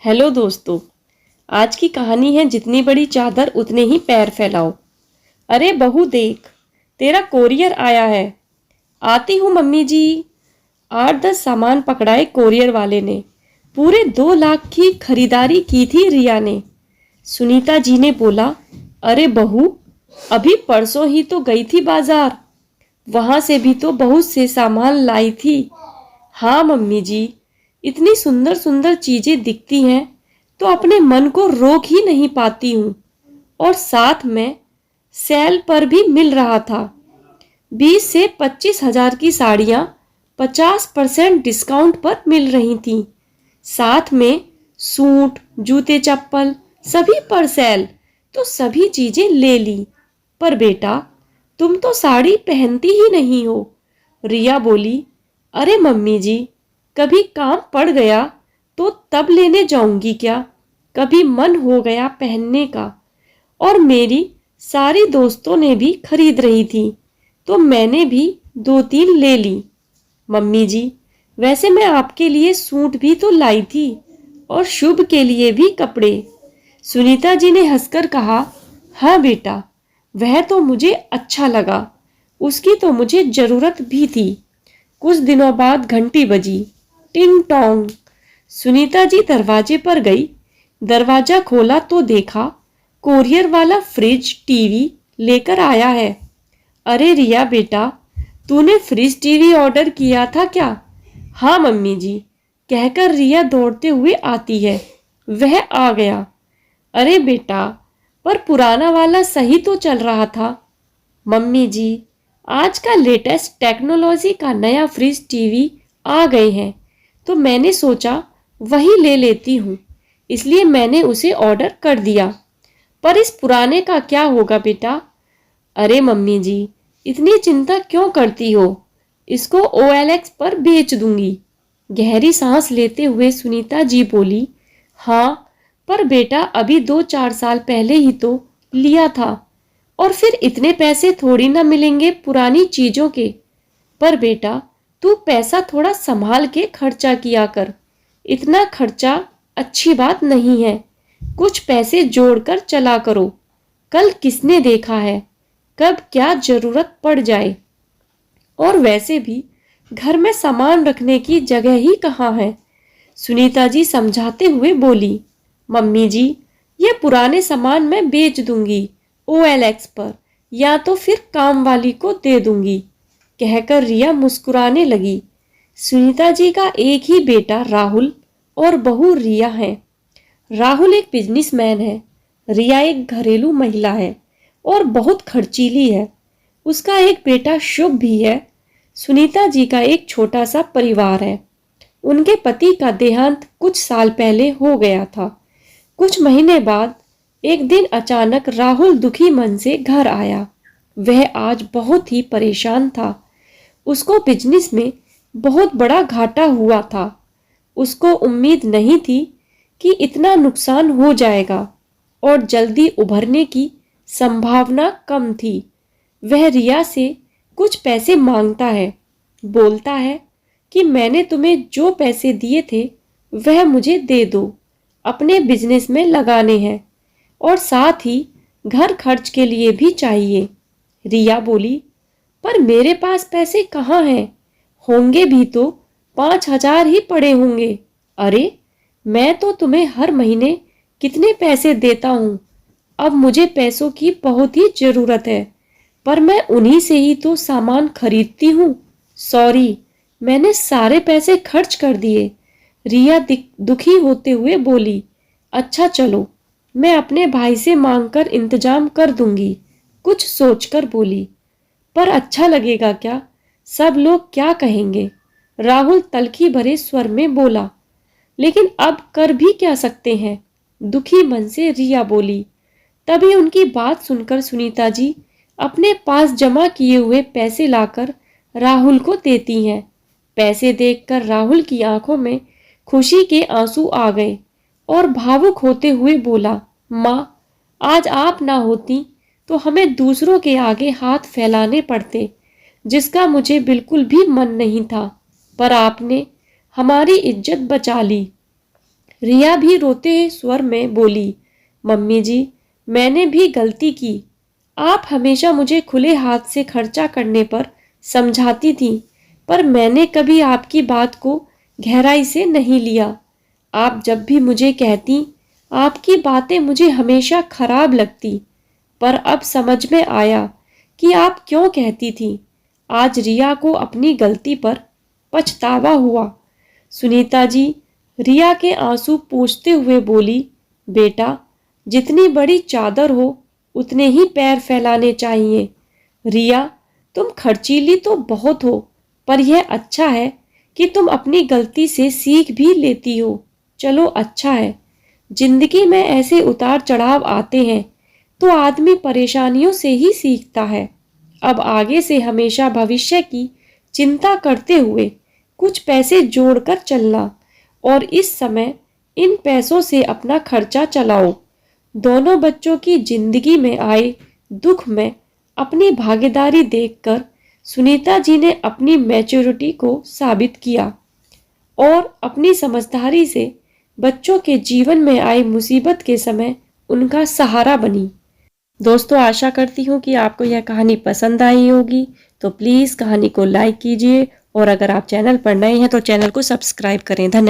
Hello दोस्तों। आज की कहानी है जितनी बड़ी चादर उतने ही पैर फैलाओ। अरे बहू देख, तेरा कोरियर आया है। आती हूँ मम्मी जी। 8-10 सामान पकड़ाए कोरियर वाले ने। पूरे 2 लाख की खरीदारी की थी रिया ने। सुनीता जी ने बोला, अरे बहू, अभी परसों ही तो गई थी बाजार। वहां से भी तो बहुत से सामान लाई थी। हाँ मम्मी जी, इतनी सुंदर सुंदर चीजें दिखती हैं तो अपने मन को रोक ही नहीं पाती हूँ। और साथ में सेल पर भी मिल रहा था। 20 से 25 हजार की साड़ियाँ 50% डिस्काउंट पर मिल रही थीं। साथ में सूट, जूते, चप्पल सभी पर सेल। तो सभी चीजें ले ली। पर बेटा, तुम तो साड़ी पहनती ही नहीं हो। रिया बोली, अरे मम्मी जी, कभी काम पड़ गया तो तब लेने जाऊंगी क्या? कभी मन हो गया पहनने का। और मेरी सारी दोस्तों ने भी खरीद रही थी तो मैंने भी 2-3 ले ली। मम्मी जी, वैसे मैं आपके लिए सूट भी तो लाई थी और शुभ के लिए भी कपड़े। सुनीता जी ने हंसकर कहा, हाँ बेटा, वह तो मुझे अच्छा लगा। उसकी तो मुझे जरूरत भी थी। कुछ दिनों बाद घंटी बजी। टिंग टोंग। सुनीता जी दरवाजे पर गई। दरवाजा खोला तो देखा कोरियर वाला फ्रिज टीवी लेकर आया है। अरे रिया बेटा, तूने फ्रिज टीवी ऑर्डर किया था क्या? हाँ मम्मी जी, कहकर रिया दौड़ते हुए आती है। वह आ गया। अरे बेटा, पर पुराना वाला सही तो चल रहा था। मम्मी जी, आज का लेटेस्ट टेक्नोलॉजी का नया फ्रिज टीवी आ गए हैं तो मैंने सोचा वही ले लेती हूँ, इसलिए मैंने उसे ऑर्डर कर दिया। पर इस पुराने का क्या होगा बेटा? अरे मम्मी जी, इतनी चिंता क्यों करती हो? इसको OLX पर बेच दूंगी। गहरी सांस लेते हुए सुनीता जी बोली, हाँ, पर बेटा अभी 2-4 साल पहले ही तो लिया था और फिर इतने पैसे थोड़ी ना मिलेंगे पुरानी चीजों के। पर बेटा, तू पैसा थोड़ा संभाल के खर्चा किया कर। इतना खर्चा अच्छी बात नहीं है। कुछ पैसे जोड़कर चला करो। कल किसने देखा है कब क्या जरूरत पड़ जाए। और वैसे भी घर में सामान रखने की जगह ही कहाँ है। सुनीता जी समझाते हुए बोली, मम्मी जी, ये पुराने सामान मैं बेच दूंगी OLX पर, या तो फिर काम वाली को दे दूंगी। कहकर रिया मुस्कुराने लगी। सुनीता जी का एक ही बेटा राहुल और बहू रिया है। राहुल एक बिजनेसमैन है। रिया एक घरेलू महिला है और बहुत खर्चीली है। उसका एक बेटा शुभ भी है। सुनीता जी का एक छोटा सा परिवार है। उनके पति का देहांत कुछ साल पहले हो गया था। कुछ महीने बाद एक दिन अचानक राहुल दुखी मन से घर आया। वह आज बहुत ही परेशान था। उसको बिजनेस में बहुत बड़ा घाटा हुआ था। उसको उम्मीद नहीं थी कि इतना नुकसान हो जाएगा और जल्दी उभरने की संभावना कम थी। वह रिया से कुछ पैसे मांगता है। बोलता है कि मैंने तुम्हें जो पैसे दिए थे वह मुझे दे दो, अपने बिजनेस में लगाने हैं और साथ ही घर खर्च के लिए भी चाहिए। रिया बोली, पर मेरे पास पैसे कहाँ हैं? होंगे भी तो 5,000 ही पड़े होंगे। अरे, मैं तो तुम्हें हर महीने कितने पैसे देता हूँ। अब मुझे पैसों की बहुत ही जरूरत है, पर मैं उन्हीं से ही तो सामान खरीदती हूँ। सॉरी, मैंने सारे पैसे खर्च कर दिए। रिया दुखी होते हुए बोली, अच्छा चलो, मैं अपने भाई से मांगकर इंतजाम कर दूंगी। कुछ सोचकर बोली, पर अच्छा लगेगा क्या? सब लोग क्या कहेंगे? राहुल तलखी भरे स्वर में बोला, लेकिन अब कर भी क्या सकते हैं? दुखी मन से रिया बोली। तभी उनकी बात सुनकर सुनीता जी अपने पास जमा किए हुए पैसे लाकर राहुल को देती हैं। पैसे देखकर राहुल की आंखों में खुशी के आंसू आ गए और भावुक होते हुए बोला, माँ, आज आप ना होती तो हमें दूसरों के आगे हाथ फैलाने पड़ते, जिसका मुझे बिल्कुल भी मन नहीं था। पर आपने हमारी इज्जत बचा ली। रिया भी रोते स्वर में बोली, मम्मी जी, मैंने भी गलती की। आप हमेशा मुझे खुले हाथ से खर्चा करने पर समझाती थी, पर मैंने कभी आपकी बात को गहराई से नहीं लिया। आप जब भी मुझे कहती, आपकी बातें मुझे हमेशा खराब लगती, पर अब समझ में आया कि आप क्यों कहती थी। आज रिया को अपनी गलती पर पछतावा हुआ। सुनीता जी रिया के आंसू पोंछते हुए बोली, बेटा, जितनी बड़ी चादर हो उतने ही पैर फैलाने चाहिए। रिया, तुम खर्चीली तो बहुत हो, पर यह अच्छा है कि तुम अपनी गलती से सीख भी लेती हो। चलो अच्छा है, जिंदगी में ऐसे उतार चढ़ाव आते हैं तो आदमी परेशानियों से ही सीखता है। अब आगे से हमेशा भविष्य की चिंता करते हुए कुछ पैसे जोड़कर चलना और इस समय इन पैसों से अपना खर्चा चलाओ। दोनों बच्चों की जिंदगी में आए दुख में अपनी भागीदारी देखकर सुनीता जी ने अपनी मैच्योरिटी को साबित किया और अपनी समझदारी से बच्चों के जीवन में आई मुसीबत के समय उनका सहारा बनी। दोस्तों, आशा करती हूँ कि आपको यह कहानी पसंद आई होगी, तो प्लीज़ कहानी को लाइक कीजिए और अगर आप चैनल पर नए हैं तो चैनल को सब्सक्राइब करें। धन्यवाद।